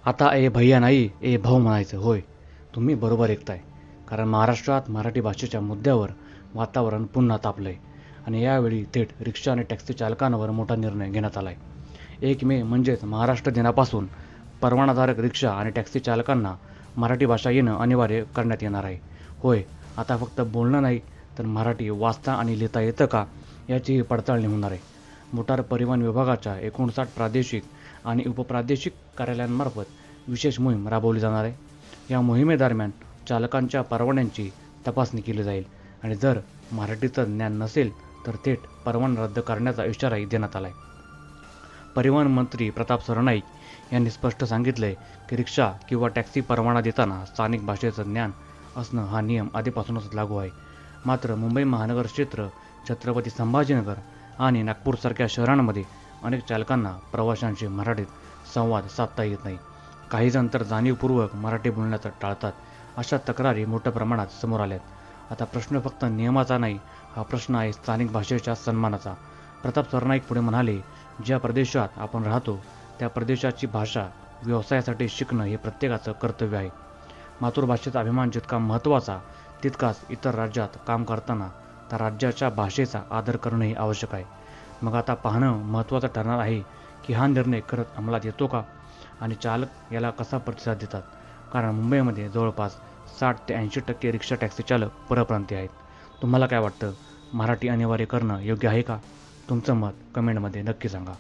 आता ए भैया नाही ए भाऊ म्हणायचं. होय, तुम्ही बरोबर ऐकताय. कारण महाराष्ट्रात मराठी भाषेच्या मुद्द्यावर वातावरण पुन्हा तापलंय आणि यावेळी थेट रिक्षा आणि टॅक्सी चालकांवर मोठा निर्णय घेण्यात आलाय. 1 मे म्हणजेच महाराष्ट्र दिनापासून परवानाधारक रिक्षा आणि टॅक्सी चालकांना मराठी भाषा येणं अनिवार्य करण्यात येणार आहे. होय, आता फक्त बोलणं नाही तर मराठी वाचता आणि लिहिता येतं का याचीही पडताळणी होणार आहे. मोटार परिवहन विभागाच्या 59 प्रादेशिक आणि उपप्रादेशिक कार्यालयांमार्फत विशेष मोहीम राबवली जाणार आहे. या मोहिमेदरम्यान चालकांच्या परवान्यांची तपासणी केली जाईल आणि जर मराठीचं ज्ञान नसेल तर थेट परवाना रद्द करण्याचा इशाराही देण्यात आला आहे. परिवहन मंत्री प्रताप सरनाईक यांनी स्पष्ट सांगितलंय की रिक्षा किंवा टॅक्सी परवाना देताना स्थानिक भाषेचं ज्ञान असणं हा नियम आधीपासूनच लागू आहे. मात्र मुंबई महानगर क्षेत्र, छत्रपती संभाजीनगर आणि नागपूरसारख्या शहरांमध्ये अनेक चालकांना प्रवाशांशी मराठीत संवाद साधता येत नाही. काही जण तर जाणीवपूर्वक मराठी बोलण्याचं टाळतात. अशा तक्रारी मोठ्या प्रमाणात समोर आल्यात. आता प्रश्न फक्त नियमाचा नाही, हा प्रश्न आहे स्थानिक भाषेच्या सन्मानाचा. प्रताप सरनाईक पुढे म्हणाले, ज्या प्रदेशात आपण राहतो त्या प्रदेशाची भाषा व्यवसायासाठी शिकणं हे प्रत्येकाचं कर्तव्य आहे. मातृभाषेचा अभिमान जितका महत्त्वाचा तितकाच इतर राज्यात काम करताना त्या राज्याच्या भाषेचा आदर करणंही आवश्यक आहे. मग आता पाहणं महत्त्वाचं ठरणार आहे की हा निर्णय खरंच अंमलात येतो का आणि चालक याला कसा प्रतिसाद देतात. कारण मुंबईमध्ये जवळपास 60 ते 80% रिक्षा टॅक्सी चालक परप्रांतीय आहेत. तुम्हाला काय वाटतं? मराठी अनिवार्य करणं योग्य आहे का? तुमचं मत कमेंटमध्ये नक्की सांगा.